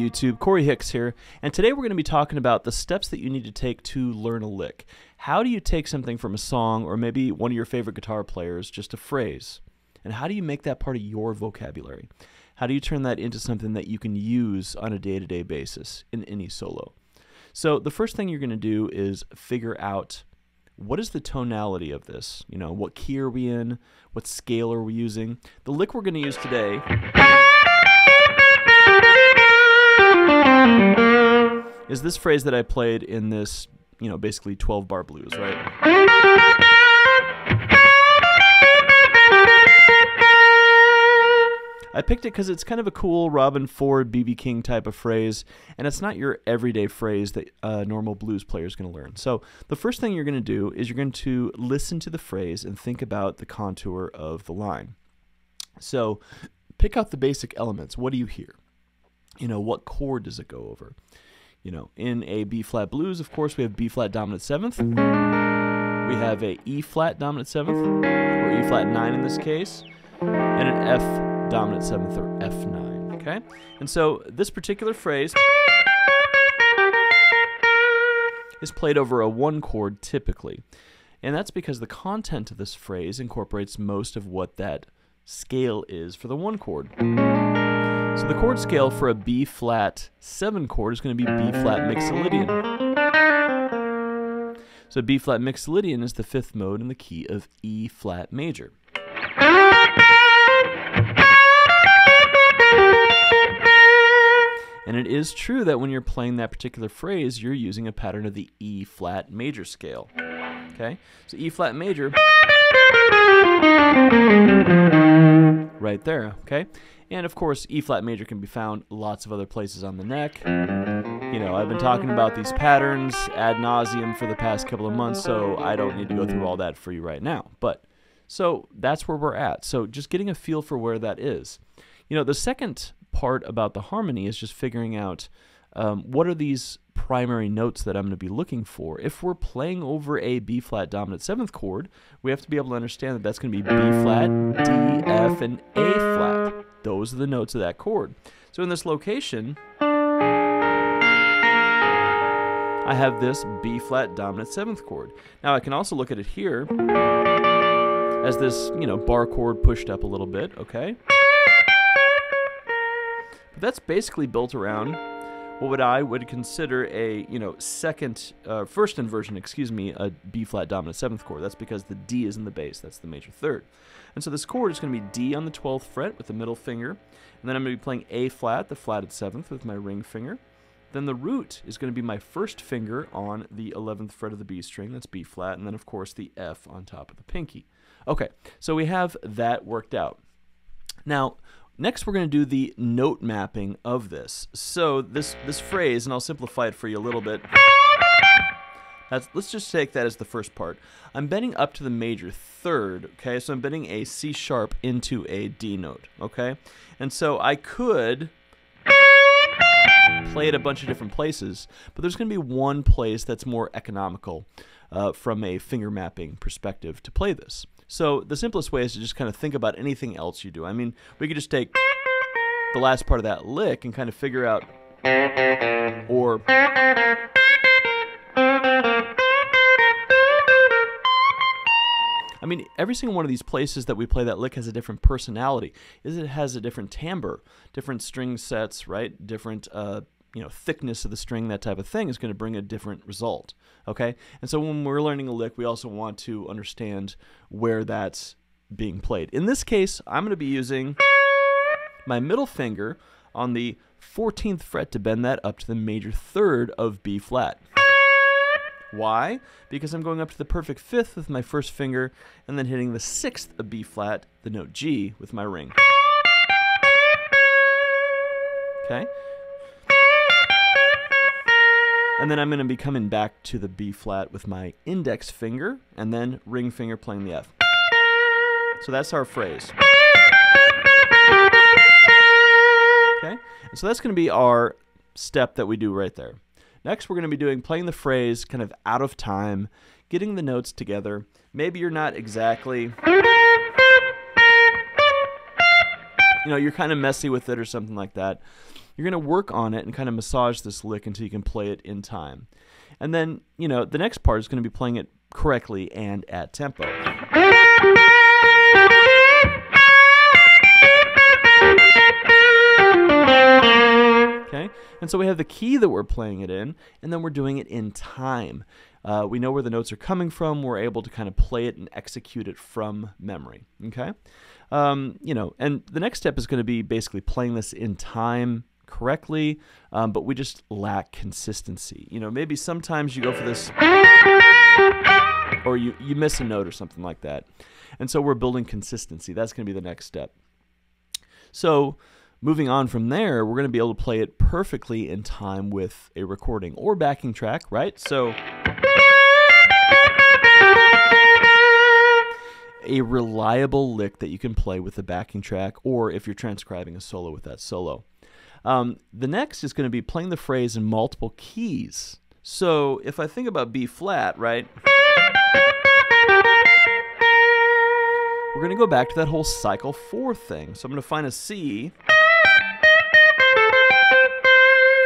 YouTube? Corey Hicks here, and today we're going to be talking about the steps that you need to take to learn a lick. How do you take something from a song, or maybe one of your favorite guitar players, just a phrase, and how do you make that part of your vocabulary? How do you turn that into something that you can use on a day-to-day basis in any solo? So the first thing you're going to do is figure out what is the tonality of this? You know, what key are we in? What scale are we using? The lick we're going to use today is this phrase that I played in this, you know, basically 12-bar blues, right? I picked it because it's kind of a cool Robin Ford, B.B. King type of phrase, and it's not your everyday phrase that a normal blues player is going to learn. So the first thing you're going to do is you're going to listen to the phrase and think about the contour of the line. So pick out the basic elements. What do you hear? You know, what chord does it go over? You know, in a B-flat blues, of course, we have B-flat dominant 7th. We have a E-flat dominant 7th, or E-flat 9 in this case, and an F dominant 7th, or F9, okay? And so this particular phrase is played over a 1 chord typically, and that's because the content of this phrase incorporates most of what that scale is for the 1 chord. So the chord scale for a B-flat 7 chord is going to be B-flat mixolydian. So B-flat mixolydian is the 5th mode in the key of E-flat major. And it is true that when you're playing that particular phrase, you're using a pattern of the E-flat major scale. Okay? So E-flat major, right there, okay? And of course, E-flat major can be found lots of other places on the neck. You know, I've been talking about these patterns ad nauseum for the past couple of months, so I don't need to go through all that for you right now. But, so that's where we're at. So just getting a feel for where that is. You know, the second part about the harmony is just figuring out what are these primary notes that I'm going to be looking for. If we're playing over a B-flat dominant 7th chord, we have to be able to understand that that's going to be B-flat, D, F, and A-flat. Those are the notes of that chord. So in this location, I have this B-flat dominant 7th chord. Now I can also look at it here as this, you know, bar chord pushed up a little bit, okay? But that's basically built around what I would consider a, you know, first inversion, excuse me, a B-flat dominant 7th chord. That's because the D is in the bass. That's the major third. And so this chord is going to be D on the 12th fret with the middle finger. And then I'm going to be playing A-flat, the flatted 7th, with my ring finger. Then the root is going to be my first finger on the 11th fret of the B string. That's B-flat. And then, of course, the F on top of the pinky. Okay, so we have that worked out. Now, next, we're going to do the note mapping of this. So this phrase, and I'll simplify it for you a little bit. Let's just take that as the first part. I'm bending up to the major third, okay? So I'm bending a C sharp into a D note, okay? And so I could play it a bunch of different places, but there's going to be one place that's more economical from a finger mapping perspective to play this. So the simplest way is to just kind of think about anything else you do. I mean, we could just take the last part of that lick and kind of figure out, or I mean, every single one of these places that we play that lick has a different personality. It has a different timbre, different string sets, right? Different you know, thickness of the string, that type of thing is going to bring a different result, okay? And so when we're learning a lick, we also want to understand where that's being played. In this case, I'm going to be using my middle finger on the 14th fret to bend that up to the major third of B-flat. Why? Because I'm going up to the perfect 5th with my first finger and then hitting the 6th of B-flat, the note G, with my ring. Okay? And then I'm going to be coming back to the B-flat with my index finger and then ring finger playing the F. So that's our phrase. Okay? And so that's going to be our step that we do right there. Next, we're going to be playing the phrase kind of out of time, getting the notes together. Maybe you're not exactly, you know, you're kind of messy with it or something like that. You're going to work on it and kind of massage this lick until you can play it in time. And then, the next part is going to be playing it correctly and at tempo. Okay? And so we have the key that we're playing it in, and then we're doing it in time. We know where the notes are coming from. We're able to kind of play it and execute it from memory. Okay? And the next step is going to be basically playing this in time correctly, but we just lack consistency. Maybe sometimes you go for this, or you miss a note or something like that. And so we're building consistency. That's going to be the next step. So moving on from there, we're going to be able to play it perfectly in time with a recording or backing track, right? So a reliable lick that you can play with a backing track, or if you're transcribing a solo with that solo. The next is going to be playing the phrase in multiple keys. So if I think about B flat, right, we're going to go back to that whole cycle 4 thing. So I'm going to find a C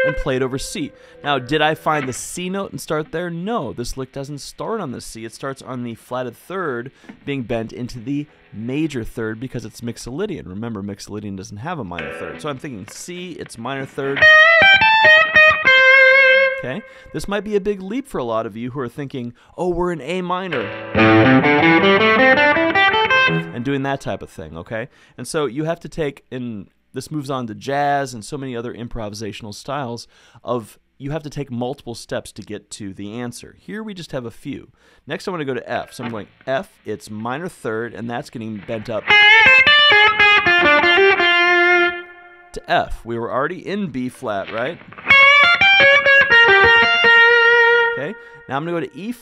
and play it over C. Now, did I find the C note and start there? No, this lick doesn't start on the C. It starts on the flatted third being bent into the major third because it's mixolydian. Remember, mixolydian doesn't have a minor third. So I'm thinking C, it's minor third. Okay, this might be a big leap for a lot of you who are thinking, oh, we're in A minor, and doing that type of thing, okay? And so you have to take, this moves on to jazz and so many other improvisational styles you have to take multiple steps to get to the answer. Here we just have a few. Next I want to go to F. So I'm going F, it's minor third, and that's getting bent up to F. We were already in B flat, right? Okay, now I'm going to go to E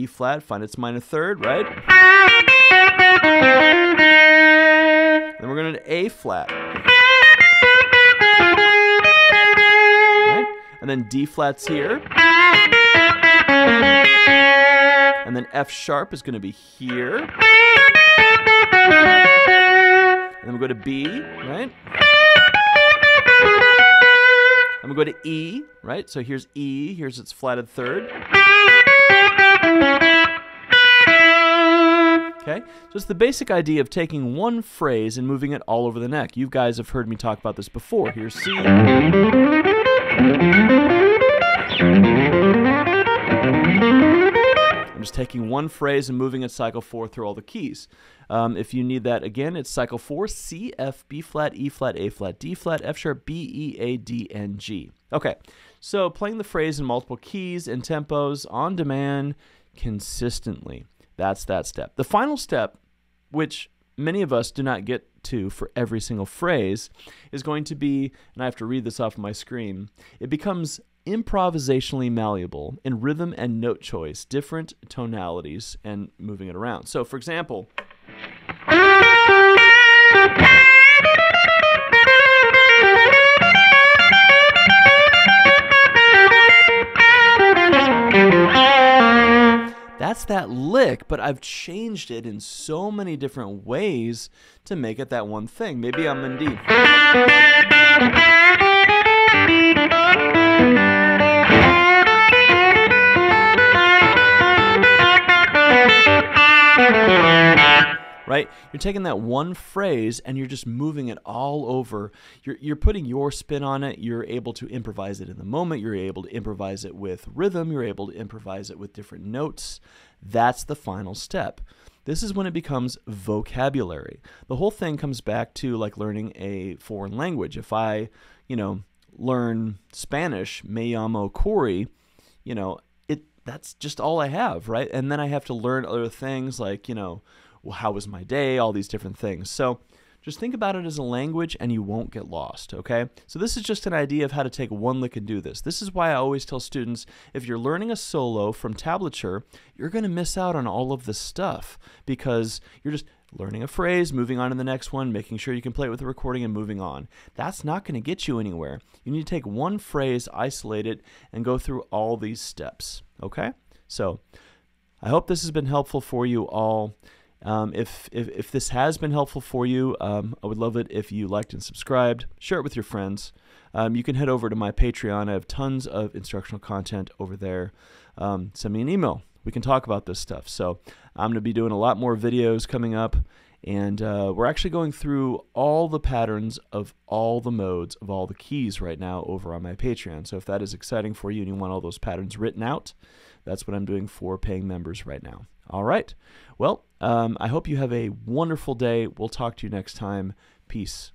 flat, find its minor third, right? Then we're going to A flat. Right? And then D flat's here. And then F sharp is going to be here. And then we go to B, right? And we go to E, right? So here's E, here's its flatted third. Okay, so it's the basic idea of taking one phrase and moving it all over the neck. You guys have heard me talk about this before. Here's C. I'm just taking one phrase and moving it cycle 4 through all the keys. If you need that again, it's cycle 4, C, F, B flat, E flat, A flat, D flat, F sharp, B, E, A, D, and G. Okay, so playing the phrase in multiple keys and tempos on demand consistently. That's that step. The final step, which many of us do not get to for every single phrase, is going to be, and I have to read this off my screen, it becomes improvisationally malleable in rhythm and note choice, different tonalities, and moving it around. So, for example, that's that lick, but I've changed it in so many different ways to make it that one thing. Maybe I'm in D. Right? You're taking that one phrase and you're just moving it all over. You're putting your spin on it. You're able to improvise it in the moment. You're able to improvise it with rhythm. You're able to improvise it with different notes. That's the final step. This is when it becomes vocabulary. The whole thing comes back to like learning a foreign language. If I, learn Spanish, me llamo Corey, that's just all I have, right? And then I have to learn other things like, well, how was my day, all these different things. So just think about it as a language and you won't get lost, okay? So this is just an idea of how to take one lick and do this. This is why I always tell students, if you're learning a solo from tablature, you're going to miss out on all of this stuff because you're just learning a phrase, moving on to the next one, making sure you can play it with the recording and moving on. That's not going to get you anywhere. You need to take one phrase, isolate it, and go through all these steps, okay? So I hope this has been helpful for you all. If this has been helpful for you, I would love it if you liked and subscribed. Share it with your friends. You can head over to my Patreon. I have tons of instructional content over there. Send me an email. We can talk about this stuff. So I'm going to be doing a lot more videos coming up. And we're actually going through all the patterns of all the modes of all the keys right now over on my Patreon. So if that is exciting for you and you want all those patterns written out, that's what I'm doing for paying members right now. All right. Well, I hope you have a wonderful day. We'll talk to you next time. Peace.